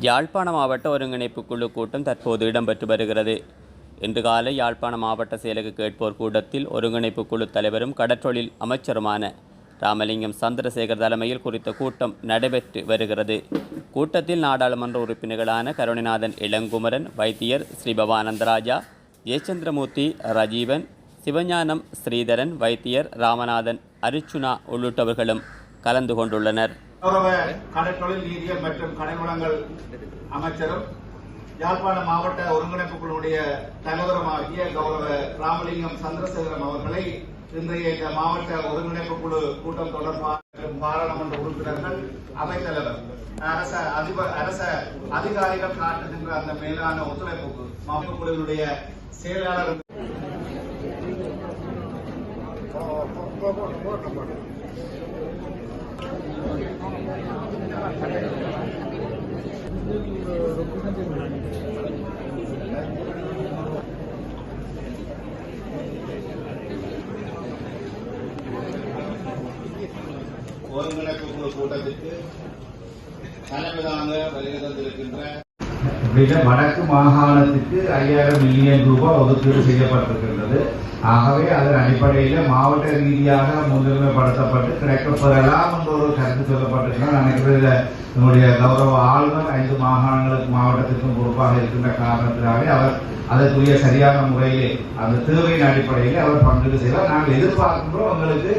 யாழ்ப்பாண மாவட்ட ஒருங்கிணைப்பு குழு கூட்டம் தற்போது இடம்பெற்று வருகிறது. இன்று காலை யாழ்ப்பாண மாவட்ட செயலக கேட்போர் கூட்டத்தில் ஒருங்கிணைப்பு குழு தலைவரும் கடற்றொழில் அமைச்சருமான ராமலிங்கம் சந்திரசேகர் தலைமையில் குறித்த கூட்டம் நடைபெற்று வருகிறது. கூட்டத்தில் நாடாளுமன்ற உறுப்பினர்களான கருணிநாதன் இளங்குமரன், வைத்தியர் ஸ்ரீபவானந்தராஜா, ஜெயச்சந்திரமூர்த்தி, ரஜீவன், சிவஞானம் ஸ்ரீதரன், வைத்தியர் ராமநாதன், அரிச்சுனா உள்ளிட்டவர்களும் கலந்து கொண்டுள்ளனர். கடற்றொழில் நீரியல் மற்றும் கனிவளங்கள் அமைச்சரும் யாழ்ப்பாண மாவட்ட ஒருங்கிணைப்பு குழுவுடைய தலைவருமாகிய கௌரவ ராமலிங்கம் சந்திரசேகரம் அவர்களை இன்றைய இந்த மாவட்ட ஒருங்கிணைப்பு குழு கூட்டம் தொடர்பாக பாராளுமன்ற உறுப்பினர்கள், அவைத்தலைவர், அரச அதிகாரிகள் காட்டுகின்ற அந்த மேலான ஒத்துழைப்புக்கு மாவட்ட குழுவினுடைய செயலாளர் ஒருங்கிணைப்பு குழு கூட்டத்திற்கு தலைமையாக வருகை தந்திருக்கின்ற வடக்கு மாகாணத்துக்கு 5000 மில்லியன் ரூபாய் ஒதுக்கீடு செய்யப்பட்டிருக்கின்றது. ஆகவே அதன் அடிப்படையில் மாவட்ட ரீதியாக முன்னுரிமைப்படுத்தப்பட்டு கிடைக்கப்பெறலாம் என்ற ஒரு கருத்து சொல்லப்பட்டிருக்கிறார். நினைக்கிறது நம்முடைய கௌரவ ஆளுநர் 5 மாகாணங்களுக்கு மாவட்டத்திற்கும் பொறுப்பாக இருக்கின்ற காரணத்தினாலே அவர் அதற்குரிய சரியான முறையிலே அந்த தேவையின் அடிப்படையில் அவர் பங்கீடு செய்வார். நாங்கள் எதிர்பார்க்கின்றோம் உங்களுக்கு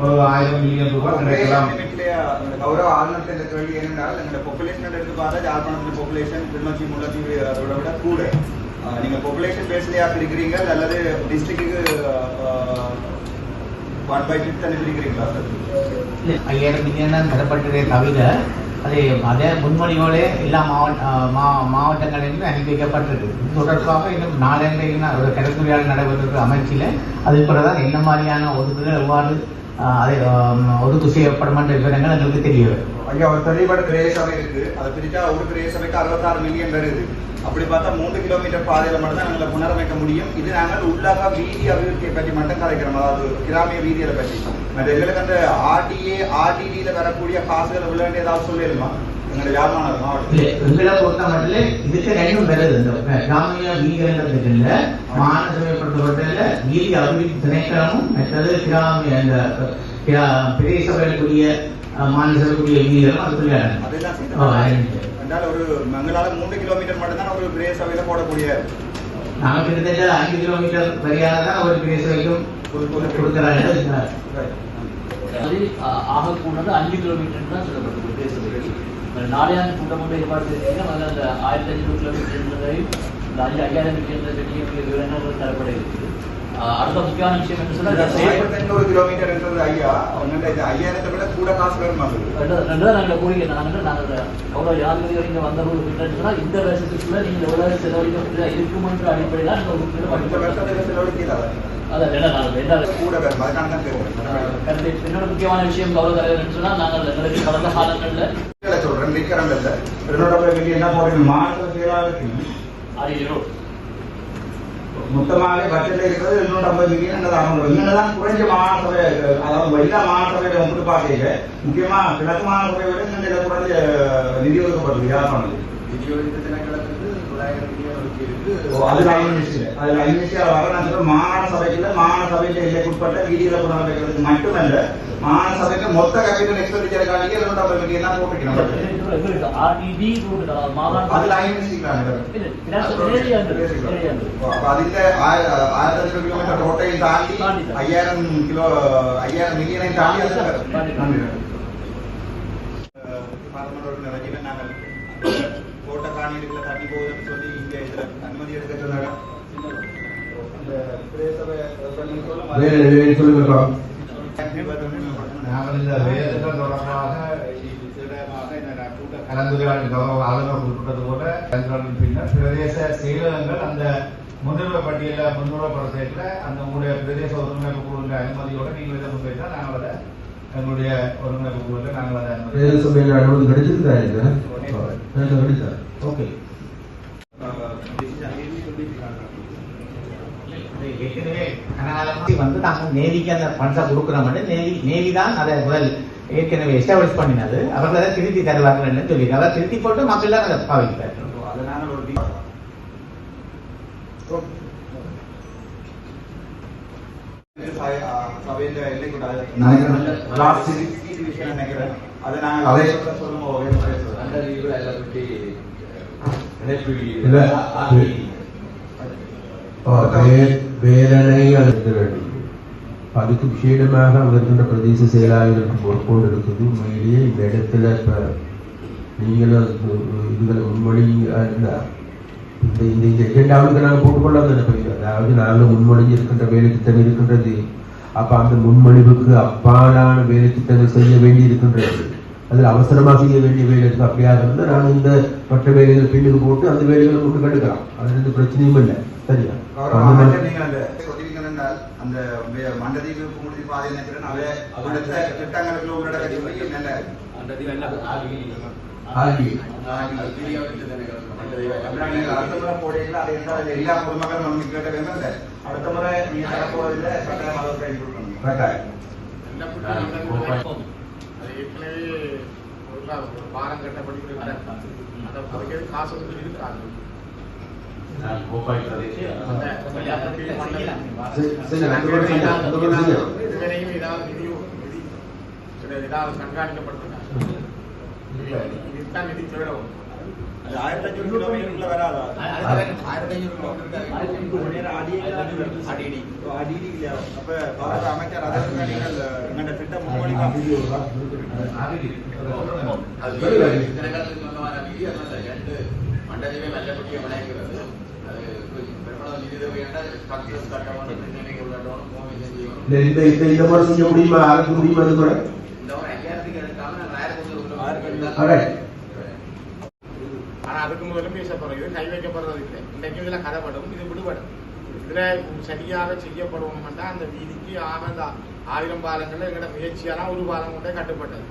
ஒரு 1000 மில்லியன் ரூபாய் கிடைக்கலாம். கௌரவ ஆளுநர் இந்த கேள்வி என்னென்றால், எங்களுடைய பாப்புலேஷன் எடுத்து பார்த்தா யாழ்ப்பாணத்தில் பாப்புலேஷன் கிளிநொச்சி, முல்லைத்தீவு அதோட விட கூட. நீங்க பாப்புலேஷன் பேஸ்லையாக இருக்கிறீங்க அல்லது டிஸ்ட்ரிக்ட்டுக்கு 1/5 இருக்கிறீங்களா? 5000 மில்லியன் தான் தரப்பட்டதே தவிர அதே முன்மொழியோடு எல்லா மாவட்டங்களிலும் அனுப்பி வைக்கப்பட்டிருக்கு. தொடர்பாக இன்னும் நாளேந்தில் ஒரு கருத்துரையாடல் நடைபெற்ற அமைச்சில் அது கூட தான் என்ன மாதிரியான ஒதுக்குகள் எவ்வாறு ஒதுக்கு செய்யப்படும் என்ற விவரங்கள் எங்களுக்கு தெரிய வரும். ஐயா, ஒரு தெளிவான பிரதேச சபை இருக்கு. அதை பிரிச்சா ஒரு பிரதேச சபைக்கு 66 மில்லியன் வருது. அப்படி பார்த்தா 3 கிலோமீட்டர் பாதையில மட்டும் தான் நாங்கள் புனரமைக்க முடியும். இது நாங்கள் உள்ளாக வீதி அபிவிருத்தியை பற்றி மட்டும் கலைக்கிறோம், அதாவது கிராமிய வீதியை பற்றி. எங்களுக்கு அந்த ஆர்டிடியில வரக்கூடிய காசுகளை உள்ள வேண்டிய ஏதாவது சொல்லிடுமா? எங்களுடைய யாழ்ப்பாண மாவட்டத்தில் எங்களை பொறுத்த மட்டும் இதுக்கு ரெண்டும் வருது. இந்த கிராமிய வீதிகள் இல்ல, மாநகர பொறுத்தவரையில வீதி அபிவிருத்தி திணைக்களமும் மற்றது கிராமிய இந்த பெரிய சபைக்குரிய மாநகரக்கூடிய வீதிகளும் அதுக்குள்ள ஒரு மங்களால 3 கிலோமீட்டர் மட்டும்தான் ஒரு பெரிய சபையில போடக்கூடிய. நாங்கள் கிட்டத்தட்ட 5 கிலோமீட்டர் வரையான தான் ஒரு பெரிய சபைக்கும் கொடுக்கிறாங்க. ஆகக்கூடாது 5 கிலோமீட்டர் தான் சொல்லப்பட்டது பெரிய சபைகள். நாளையான கூட்டம் கொண்டு ஏற்பாடு செய்திருக்கீங்க. அந்த 1500 கிலோமீட்டர் இந்த 5000 மீட்டர் விவரங்கள் தரப்பட இருக்குது. அடுத்த முக்கியமான விஷயம் என்ன சொன்னா, 500 கிலோமீட்டர் என்றது ஐயா, 5000 விட கூட காசு வரும். நாங்கள் கூறி நாங்கள் அவ்வளோ யாருக்கு இங்கே வந்த ஒரு சொன்னா இந்த வருஷத்துக்குள்ள நீங்கள் எவ்வளவு செலவழிக்க இருக்குமென்ற அடிப்படையில் என்னோட முக்கியமான விஷயம் கௌரவ தலைவர் சொன்னா, நாங்கள் எங்களுக்கு கடந்த காலங்களில் சொல்றேன் என்ன போறீங்க மொத்தமாக பட்ஜெட்ல இருக்கிறது 250 மில்லியன் என்னதான் குறைஞ்ச மாகாண சபை, அதாவது எல்லா மாகாண சபையில வந்து பார்க்க முக்கியமா கிழக்கு மாகாண சபையை விட இந்த குறைஞ்ச நிதி ஒதுக்கப்படுது. யாழ்ப்பாணத்தில் நிதி ஒதுக்க திணைக்களத்துக்கு 900 மில்லியன் ஒதுக்கி இருக்கு. அதுல 5 வர நான் சொல்ற மாகாண சபைக்குள்ள மாகாண சபையில எல்லைக்குட்பட்ட வீதியில புனரமைக்கிறதுக்கு மட்டுமல்ல, மாகாண சபைக்கு மொத்த கேபிட்டல் எக்ஸ்பெண்டிச்சருக்காக 250 மில்லியன் தான் போட்டிருக்கணும். அதுல 1500 கிலோமீட்டர் ரோட்டையும் தாண்டி 5000 மில்லியனை தாண்டி நாங்கள் கோட்டை காணிகளுக்குள்ள தண்ணி போகுதுன்னு சொல்லி இங்க இதுல அனுமதி எடுக்க சொன்னாங்க. நாங்கள் இந்த வேதத்தின் தொடர்பாக கலந்துரையாடல் கௌரவ ஆளுநர் குறிப்பிட்டது போல கலந்துரையாடலின் பின்னர் பிரதேச செயலகங்கள் அந்த முன்னுரிமை பட்டியலில் முன்னுரிமைப்படுத்த அந்த உங்களுடைய பிரதேச ஒருங்கிணைப்பு குழுவின் அனுமதியோடு நீங்கள் இதை முன்வைத்தால் நாங்கள் அதை எங்களுடைய ஒருங்கிணைப்பு குழுவில் நாங்கள் அதை அனுமதி கிடைச்சிருக்கா? ஓகே. ஏற்கனவே கனகாலமாக வந்து நாங்கள் நேவிக்கு அந்த பணத்தை கொடுக்குறோம். நேவி தான் அதை முதல் ஏற்கனவே எஸ்டாப்ளிஷ் பண்ணினது அவர்கள் அதை திருத்தி தருவார்கள் சொல்லி அதை திருத்தி போட்டு மக்கள் தான் அதை பாவிப்பார். அதனால ஒரு சபையில எல்லைக்கூட லாஸ்ட் விஷயம் நினைக்கிறேன் அதை நாங்கள் சொல்லுவோம். வேலனை அழுத்த வேண்டும். அதுக்கு விஷேடமாக அங்கிருக்கின்ற பிரதேச செயலாளர்களுக்கு பொறுப்போடு இருக்குது. உண்மையிலேயே இந்த இடத்துல இப்ப நீங்களும் இதுகளை முன்மொழி இந்த எஜெண்டாவுக்கு நாங்கள் போட்டுக்கொள்ளாத நினைப்பீங்க. அதாவது நாங்கள் முன்மொழிஞ்சு இருக்கின்ற வேலை திட்டம் இருக்கின்றது. அப்ப அந்த முன்மொழிவுக்கு அப்பாலான வேலை திட்டங்கள் செய்ய வேண்டி இருக்கின்றது. அதில் அவசரமாக செய்ய வேண்டிய வேலை இருக்கு. அப்படியாக இருந்தால் நாங்கள் இந்த மற்ற வேலைகள் பின்னுக்கு போட்டு அந்த வேலைகளை கொண்டு கண்டுக்கலாம். அது எந்த பிரச்சனையும் இல்லை. சரியா? அந்த மண்டதீவு பூமுடி பாதை நினைக்கிறேன் அடுத்த திட்டங்களுக்கு எல்லா பொதுமக்களும் நமக்கு கேட்ட வேண்டும். அடுத்த முறை நீங்க தரப்போவதில்லை கட்டாயம் அதை கை கொடுக்கணும். ஏற்கனவே ஒரு பாலம் கட்டப்பட்டு காசு இருக்காது. இதுவரையும் ஏதாவது கண்காணிக்கப்பட்டு இதுதான் நிதி தேடவும். 1500 கிலோமீட்டர்ல வராதா? 1500 அப்ப பாரத அமைச்சர் அதற்கு எங்கள்ட திட்டம் மண்டலமே நல்லபடியாக விளையாடுகிறது. அது பெருமளவு நிதி தேவையான பக்தியஸ் கட்டணும், நினைக்க உள்ளடணும், மூவி செஞ்சு இந்த மாதிரி செய்ய முடியுமா? ஆரம்பிக்க முடியுமா? அது கூட இந்த ஒரு 5000க்கு எடுக்காம நாங்கள் 1000 ஆனா அதுக்கு முதலும் பேசப்படுறது இது கை வைக்கப்படுறது இல்லை. இன்றைக்கு இதுல கதைப்படும், இது விடுபடும். இதுல சரியாக செய்யப்படுவோம்னா அந்த வீதிக்கு அந்த 1000 பாலங்கள்ல எங்களோட முயற்சியெல்லாம் ஒரு பாலம் கொண்டே கட்டுப்பட்டது.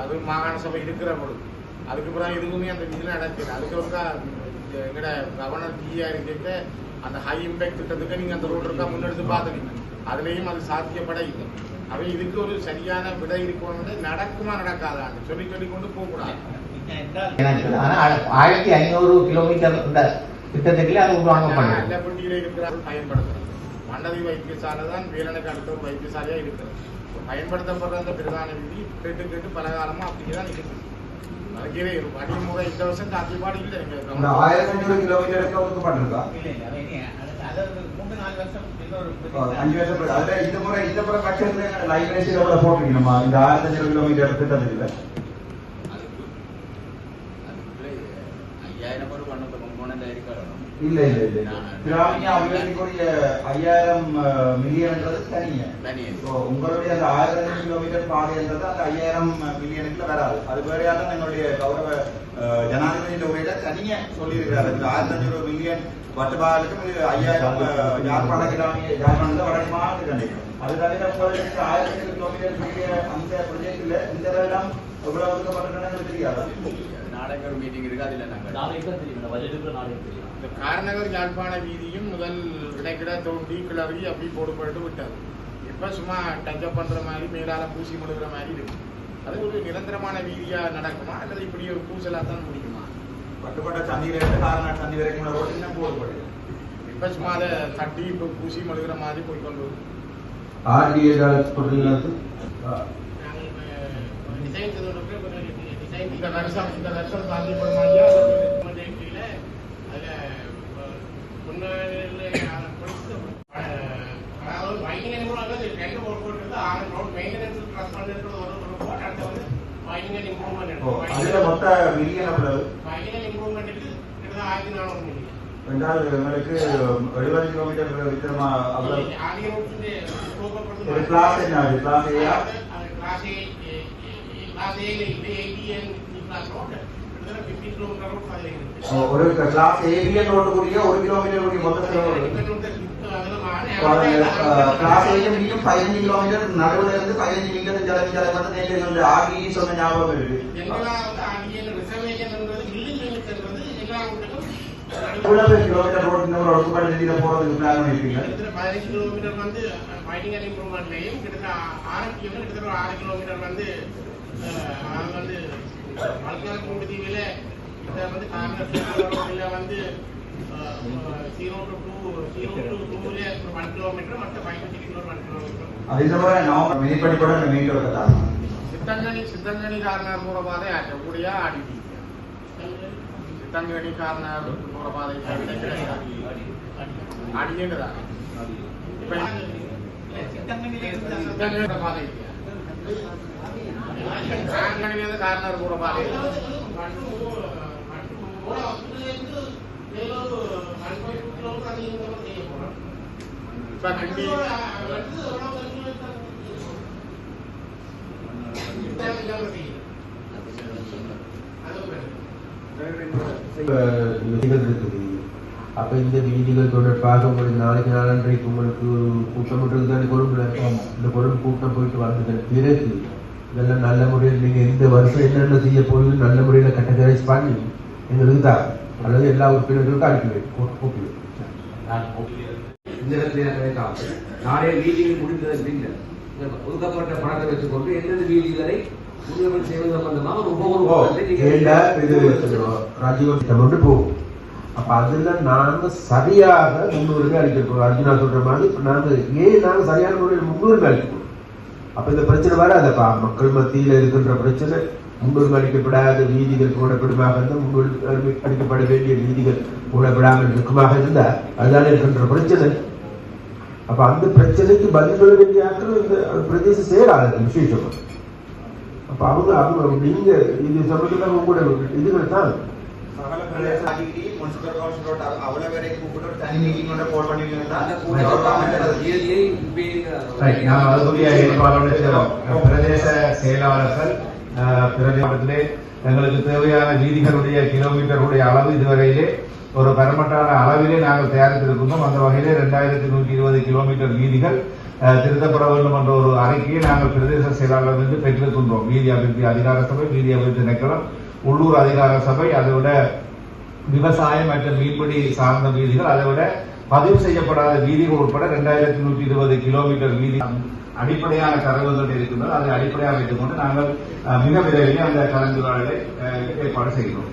அது மாகாண சபை இருக்கிற பொழுது அதுக்கு பிறகு எதுவுமே அந்த வீதியில நடக்குது. அதுக்கு வந்து எங்கட கவர்னர் ஜியா இருக்க அந்த ஹை இம்பாக்ட் திட்டத்துக்கு நீங்க அந்த ரோடு இருக்கா முன்னெடுத்து பார்த்துருக்கீங்க. அதுலேயும் அது சாத்தியப்பட இல்லை. அவை இதுக்கு ஒரு சரியான விடை இருக்கணும்னு நடக்குமா நடக்காதான்னு சொல்லி கொண்டு போகக்கூடாது. 1500 கிலோமீட்டர் இந்த திட்டத்துக்குள்ள அது உருவாக்கப்பட்டது. எல்லா பண்டிகையில இருக்கிறார்கள் பயன்படுத்துறது. மண்டதி வைத்தியசாலை தான் வேலனுக்கு அடுத்த ஒரு வைத்தியசாலையா இருக்கிறது. பயன்படுத்தப்படுற அந்த பிரதான விதி கேட்டு பல காலமா அப்படிதான் இருக்குது. அதுக்கே வழிமுறை இந்த வருஷம் சாத்தியப்பாடு இல்லை. 1500 கிலோமீட்டருக்கு ஒதுக்கப்பட்டிருக்கா? 5 வருஷம். அதுல இந்த முறை கட்சியில லைப்ரேஷன் எவ்வளவு போட்டிருக்கீங்கம்மா இந்த 1500 கிலோமீட்டர் திட்டத்துக்கு? 5000 ஒரு பண்ண முன்னே இருக்காரு. இல்ல கிராமிய அபிவிருத்திக்குரிய 5000 மில்லியன்ன்றது தனியே. உங்களுடைய அந்த 1000 கிலோமீட்டர் பாதைன்றது அந்த 5000 மில்லியனுக்குள்ள வராது. அது வேறையாக எங்களுடைய கௌரவ ஜனாதிபதியின் உரையில தனியே சொல்லியிருக்கிறாரு. 1500 மில்லியன் வட்டுபாலுக்கும் 5000 யாழ்ப்பாண கிராமிய யாழ்ப்பாணத்துல வடக்கு மாநிலத்துக்கு கிடைக்கும். அது தவிர உங்களுக்கு 1000 கிலோமீட்டர் அந்த ப்ரொஜெக்ட்ல இந்த வருடம் எவ்வளவு ஒதுக்கப்பட்டிருக்கிறது தெரியாதா? நாளைக்கு ஒரு மீட்டிங் இருக்கு. அதுல இந்த காரநகர் யாழ்ப்பாண வீதியும் முதல் கிடைக்கிட தோண்டி கிளறி அப்படி போட்டு விட்டாரு. இப்ப சும்மா டச்சப் பண்ற மாதிரி மேலால பூசி முழுகிற மாதிரி இருக்கு. அது ஒரு நிரந்தரமான வீதியா நடக்குமா அல்லது இப்படி ஒரு பூசலா தான் முடியுமா? பட்டுப்பட்ட சந்தியிலிருந்து காரநாடு சந்தி வரைக்கும் ரோடு போடுறது. இப்ப சும்மா அதை தட்டி இப்ப பூசி முழுகிற மாதிரி போய்கொண்டு இந்த வருஷம் சாத்தியப்படுமா? மொத்த மில்லியன் எவ்வளவு என்றால் எங்களுக்கு 70 கிலோமீட்டர் வித்திரமா அவ்வளவு கிளாஸ் என்ன கிளாஸ் ஏயா ஒரு கிளாஸ் ஏபிஎன் ரோட்டுக்குரிய 1 கிலோமீட்டர் மொத்த கிளாஸ் ஏயும் 15 கிலோமீட்டர் நடுவில் இருந்து 15 மீட்டர் ஜலமிச்சாலை மட்டும் நேற்று ஆர்டி சொன்ன ஞாபகம் இருக்கு. என்பது மில்லிங் யூனிட் என்பது எல்லா ஊர்களும் எவ்வளவு கிலோமீட்டர் ரோடு இன்னொரு ஒடுக்குப்பாடு நிதியில போறதுக்கு பிளான் பண்ணிருக்கீங்க? 15 கிலோமீட்டர் வந்து ஃபைட்டிங் அண்ட் இம்ப்ரூவ்மெண்ட்லையும் கிட்டத்தட்ட 6 கிட்டத்தட்ட 6 கிலோமீட்டர் வந்து அது வந்து மலைக்கான கூடுதீவில இதை வந்து காங்கிரஸ் வந்து 0 to 2 1 கிலோமீட்டர் மற்ற 5 to 1 கிலோமீட்டர் அதே மாதிரி நவம்பர் மினிப்படிப்பட மீட் வரதா சித்தங்கனி காரணம் மூலபாதை கூடிய ஆடிட்டி சித்தங்கனி காரணம் மூலபாதை அடியேண்டதா சித்தங்கனி பாதை காரணம் மூலபாதை வீதிகள் இருக்குது. அப்ப இந்த வீதிகள் தொடர்பாக உங்களுக்கு நாளைக்கு நாளன்றைக்கு உங்களுக்கு கூட்டம் தானே கொழும்புல இந்த கொழும்பு கூட்டம் போயிட்டு வந்ததன் பிறகு இதெல்லாம் நல்ல முறையில் நீங்க இந்த வருஷம் என்னென்ன செய்ய போய் நல்ல முறையில கேட்டகரைஸ் பண்ணி எங்களுக்கு தான் அல்லது எல்லா உறுப்பினர்களுக்கும் அனுப்பி இந்த இடத்துல நாளைய வீதிகள் முடிந்ததன் பின்னர் ஒதுக்கப்பட்ட பணத்தை வச்சுக்கொண்டு எந்தெந்த வீதிகளை முன்னேற்றம் செய்வது சம்பந்தமாக ராஜீவ் போகும். அப்ப அதுல நாங்க சரியாக முன்னுரிமை அளிக்கிறோம். அர்ஜுனா சொல்ற மாதிரி நாங்க சரியான முறையில் முன்னுரிமை அளிக்கிறோம். அப்ப இந்த பிரச்சனை வராதப்பா. மக்கள் மத்தியில் இருக்கின்ற பிரச்சனை முன்னுரிமை அளிக்கப்படாத வீதிகள் போடப்படுமாக இருந்தால் முன்னுரிமை அளிக்கப்பட வேண்டிய வீதிகள் போடப்படாமல் இருக்குமாக இருந்தா அதுதான் இருக்கின்ற பிரச்சனை. அப்ப அந்த பிரச்சனைக்கு பதில் சொல்ல வேண்டிய ஆட்கள் இந்த பிரதேச செயலாளர்கள் விசேஷமா. அப்ப அவங்க நீங்க இது சம்பந்தமாக உங்களோட இதுகள் தான் பிரதேச செயலாளர்கள் பிரதேசத்திலே எங்களுக்கு தேவையான வீதிகளுடைய கிலோமீட்டருடைய அளவு இதுவரையிலே ஒரு பெறமட்டான அளவிலே நாங்கள் தயாரித்திருக்கின்றோம். அந்த வகையிலே 2120 கிலோமீட்டர் வீதிகள் திருத்தப்பட வேண்டும் என்ற ஒரு அறிக்கையை நாங்கள் பிரதேச செயலாளர்களுக்கு பெற்றிருக்கின்றோம். வீதி அபிவிருத்தி அதிகார சபை, வீதி அபிவிருத்தி திணைக்களம், உள்ளூர் அதிகார சபை, அதை விட விவசாயம் மற்றும் மீன்பிடி சார்ந்த வீதிகள், அதை விட பதிவு செய்யப்படாத வீதிகள் உட்பட 2120 கிலோமீட்டர் வீதி அடிப்படையான தரவுகள் இருக்கின்றன. அதை அடிப்படையாக வைத்துக் கொண்டு நாங்கள் மிக விரைவில் அந்த கலந்துரையாடலை ஏற்பாடு செய்கிறோம்.